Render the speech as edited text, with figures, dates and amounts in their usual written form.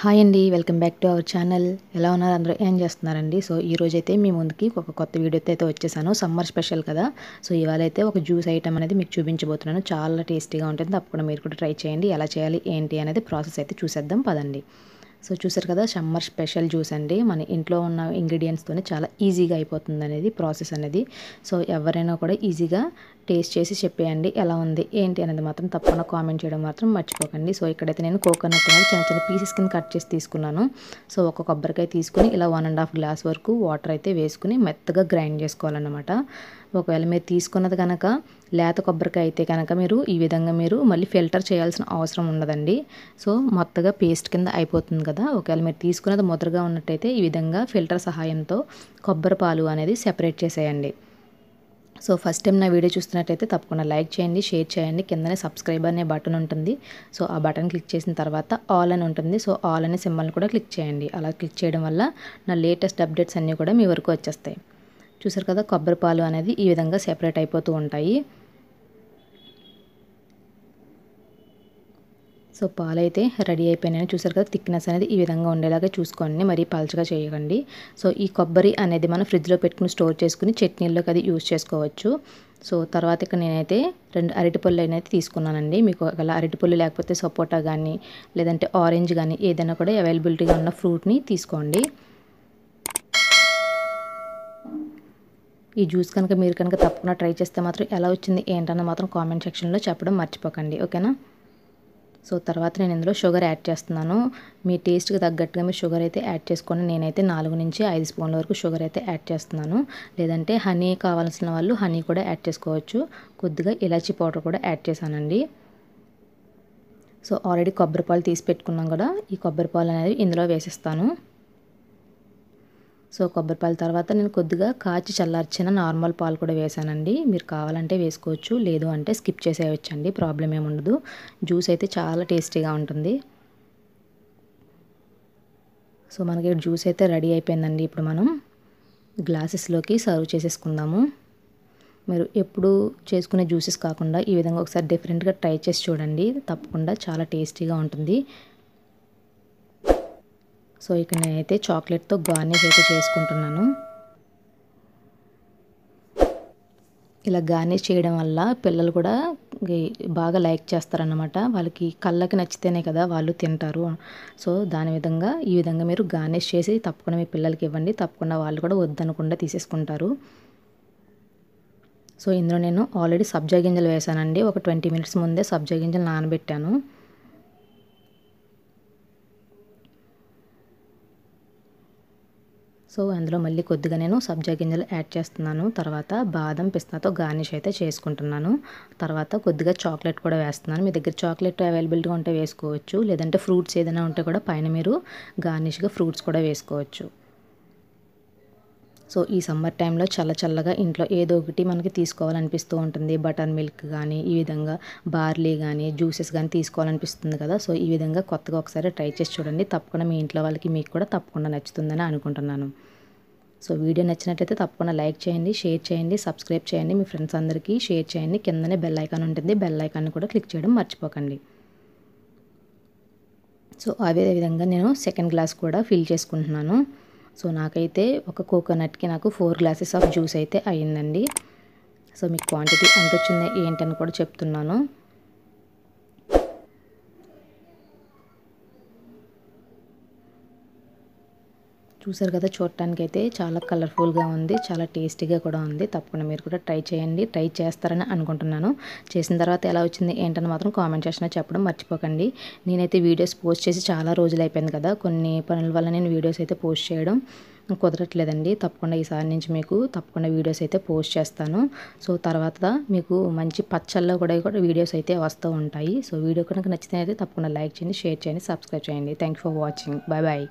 Hi అండి, welcome back to our channel. ఎలా ఉన్నారు అందరూ? ఏం చేస్తున్నారండి? సో ఈ రోజైతే మీ ముందుకి ఒక కొత్త వీడియోతో అయితే వచ్చేసాను. సమ్మర్ స్పెషల్ కదా. సో ఇవాళ అయితే ఒక జ్యూస్ ఐటమ్ అనేది మీకు చూపించబోతున్నాను. చాలా టేస్టీగా ఉంటుంది. తప్పకుండా మీరు కూడా ట్రై చేయండి. ఎలా చేయాలి ఏంటి అనేది ప్రాసెస్ అయితే చూసేద్దాం పదండి. సో చూసారు కదా, సమ్మర్ స్పెషల్ జ్యూస్ అండి. మన ఇంట్లో ఉన్న ఇంగ్రీడియంట్స్తోనే చాలా ఈజీగా అయిపోతుంది అనేది ప్రాసెస్ అనేది. సో ఎవరైనా కూడా ఈజీగా టేస్ట్ చేసి చెప్పేయండి ఎలా ఉంది ఏంటి అనేది మాత్రం తప్పకుండా కామెంట్ చేయడం మాత్రం మర్చిపోకండి. సో ఇక్కడైతే నేను కోకోనట్ అనేది చిన్న చిన్న పీసెస్ కింద కట్ చేసి తీసుకున్నాను. సో ఒక కొబ్బరికాయ తీసుకుని ఇలా 1.5 గ్లాస్ వరకు వాటర్ అయితే వేసుకుని మెత్తగా గ్రైండ్ చేసుకోవాలన్నమాట. ఒకవేళ మీరు తీసుకున్నది కనుక లేత కొబ్బరికాయ అయితే కనుక మీరు ఈ విధంగా మీరు మళ్ళీ ఫిల్టర్ చేయాల్సిన అవసరం ఉండదండి. సో మొత్తగా పేస్ట్ కింద అయిపోతుంది కదా. ఒకవేళ మీరు తీసుకున్నది ముద్రగా ఉన్నట్టయితే ఈ విధంగా ఫిల్టర్ సహాయంతో కొబ్బరి పాలు అనేది సెపరేట్ చేసేయండి. సో ఫస్ట్ టైం నా వీడియో చూస్తున్నట్టయితే తప్పకుండా లైక్ చేయండి, షేర్ చేయండి. కిందనే సబ్స్క్రైబ్ అనే బటన్ ఉంటుంది. సో ఆ బటన్ క్లిక్ చేసిన తర్వాత ఆల్ అని ఉంటుంది. సో ఆల్ అనే సింబల్ని కూడా క్లిక్ చేయండి. అలా క్లిక్ చేయడం వల్ల నా లేటెస్ట్ అప్డేట్స్ అన్నీ కూడా మీ వరకు వచ్చేస్తాయి. చూసారు కదా, కొబ్బరి పాలు అనేది ఈ విధంగా సెపరేట్ అయిపోతూ ఉంటాయి. సో పాలు అయితే రెడీ అయిపోయినాయి. చూసారు కదా, థిక్నెస్ అనేది ఈ విధంగా ఉండేలాగా చూసుకోండి, మరీ పలచగా చేయకండి. సో ఈ కొబ్బరి అనేది మనం ఫ్రిడ్జ్లో పెట్టుకుని స్టోర్ చేసుకుని చట్నీల్లోకి అది యూజ్ చేసుకోవచ్చు. సో తర్వాత ఇక్కడ నేనైతే 2 అరటిపళ్ళు అయితే తీసుకున్నానండి. మీకు ఒకవేళ అరటిపళ్ళు లేకపోతే సపోటా కానీ లేదంటే ఆరెంజ్ కానీ ఏదైనా కూడా అవైలబిలిటీగా ఉన్న ఫ్రూట్ని తీసుకోండి. ఈ జ్యూస్ కనుక మీరు కనుక తప్పకుండా ట్రై చేస్తే మాత్రం ఎలా వచ్చింది ఏంటన్న మాత్రం కామెంట్ సెక్షన్లో చెప్పడం మర్చిపోకండి, ఓకేనా. సో తర్వాత నేను ఇందులో షుగర్ యాడ్ చేస్తున్నాను. మీ టేస్ట్కి తగ్గట్టుగా మీరు షుగర్ అయితే యాడ్ చేసుకోండి. నేనైతే 4 నుంచి 5 స్పూన్ల వరకు షుగర్ అయితే యాడ్ చేస్తున్నాను. లేదంటే హనీ కావాల్సిన వాళ్ళు హనీ కూడా యాడ్ చేసుకోవచ్చు. కొద్దిగా ఇలాచీ పౌడర్ కూడా యాడ్ చేశానండి. సో ఆల్రెడీ కొబ్బరి పాలు తీసి పెట్టుకున్నాం కదా, ఈ కొబ్బరి పాలు అనేది ఇందులో వేసిస్తాను. సో కొబ్బరి పాలు తర్వాత నేను కొద్దిగా కాచి చల్లార్చిన నార్మల్ పాలు కూడా వేసానండి. మీరు కావాలంటే వేసుకోవచ్చు, లేదు అంటే స్కిప్ చేసేయచ్చండి, ప్రాబ్లం ఏమి ఉండదు. జ్యూస్ అయితే చాలా టేస్టీగా ఉంటుంది. సో మనకి జ్యూస్ అయితే రెడీ అయిపోయిందండి. ఇప్పుడు మనం గ్లాసెస్లోకి సర్వ్ చేసేసుకుందాము. మీరు ఎప్పుడు చేసుకునే జ్యూసెస్ కాకుండా ఈ విధంగా ఒకసారి డిఫరెంట్గా ట్రై చేసి చూడండి, తప్పకుండా చాలా టేస్టీగా ఉంటుంది. సో ఇక్కడ నేనైతే చాక్లెట్తో గార్నిష్ అయితే చేసుకుంటున్నాను. ఇలా గార్నిష్ చేయడం వల్ల పిల్లలు కూడా బాగా లైక్ చేస్తారన్నమాట. వాళ్ళకి కళ్ళకి నచ్చితేనే కదా వాళ్ళు తింటారు. సో ఈ విధంగా మీరు గార్నిష్ చేసి తప్పకుండా మీ పిల్లలకి ఇవ్వండి. తప్పకుండా వాళ్ళు కూడా వద్దనకుండా తీసేసుకుంటారు. సో ఇందులో నేను ఆల్రెడీ సబ్జా గింజలు వేసానండి. ఒక 20 మినిట్స్ ముందే సబ్జా గింజలు నానబెట్టాను. సో అందులో మళ్ళీ కొద్దిగా నేను సబ్జా గింజలు యాడ్ చేస్తున్నాను. తర్వాత బాదం పిస్తాతో గార్నిష్ అయితే చేసుకుంటున్నాను. తర్వాత కొద్దిగా చాక్లెట్ కూడా వేస్తున్నాను. మీ దగ్గర చాక్లెట్ అవైలబిలిటీగా ఉంటే వేసుకోవచ్చు, లేదంటే ఫ్రూట్స్ ఏదైనా ఉంటే కూడా పైన మీరు గార్నిష్గా ఫ్రూట్స్ కూడా వేసుకోవచ్చు. సో ఈ సమ్మర్ టైంలో చల్లగా ఇంట్లో ఏదో ఒకటి మనకి తీసుకోవాలనిపిస్తూ ఉంటుంది. బటర్ మిల్క్ కానీ ఈ విధంగా బార్లీ కానీ జ్యూసెస్ కానీ తీసుకోవాలనిపిస్తుంది కదా. సో ఈ విధంగా కొత్తగా ఒకసారి ట్రై చేసి చూడండి. తప్పకుండా మీ ఇంట్లో వాళ్ళకి మీకు కూడా తప్పకుండా నచ్చుతుందని అనుకుంటున్నాను. సో వీడియో నచ్చినట్లయితే తప్పకుండా లైక్ చేయండి, షేర్ చేయండి, సబ్స్క్రైబ్ చేయండి. మీ ఫ్రెండ్స్ అందరికీ షేర్ చేయండి. కిందనే బెల్ ఐకాన్ ఉంటుంది, బెల్ ఐకాన్ని కూడా క్లిక్ చేయడం మర్చిపోకండి. సో అదే విధంగా నేను సెకండ్ గ్లాస్ కూడా ఫిల్ చేసుకుంటున్నాను. సో నాకైతే ఒక కోకోనట్కి నాకు 4 గ్లాసెస్ ఆఫ్ జ్యూస్ అయితే అయ్యిందండి. సో మీకు క్వాంటిటీ ఎంత వచ్చింది ఏంటని కూడా చెప్తున్నాను. చూసారు కదా, చూడటానికి అయితే చాలా కలర్ఫుల్గా ఉంది, చాలా టేస్టీగా కూడా ఉంది. తప్పకుండా మీరు కూడా ట్రై చేయండి, ట్రై చేస్తారని అనుకుంటున్నాను. చేసిన తర్వాత ఎలా వచ్చింది ఏంటని మాత్రం కామెంట్ సెక్షన్లో చెప్పడం మర్చిపోకండి. నేనైతే వీడియోస్ పోస్ట్ చేసి చాలా రోజులు అయిపోయింది కదా, కొన్ని పనుల వల్ల నేను వీడియోస్ అయితే పోస్ట్ చేయడం కుదరట్లేదండి. తప్పకుండా ఈసారి నుంచి మీకు తప్పకుండా వీడియోస్ అయితే పోస్ట్ చేస్తాను. సో తర్వాత మీకు మంచి పచ్చళ్ళలో కూడా వీడియోస్ అయితే వస్తూ ఉంటాయి. సో వీడియో కనుక నచ్చితే అయితే తప్పకుండా లైక్ చేయండి, షేర్ చేయండి, సబ్స్క్రైబ్ చేయండి. Thank you for watching. Bye bye.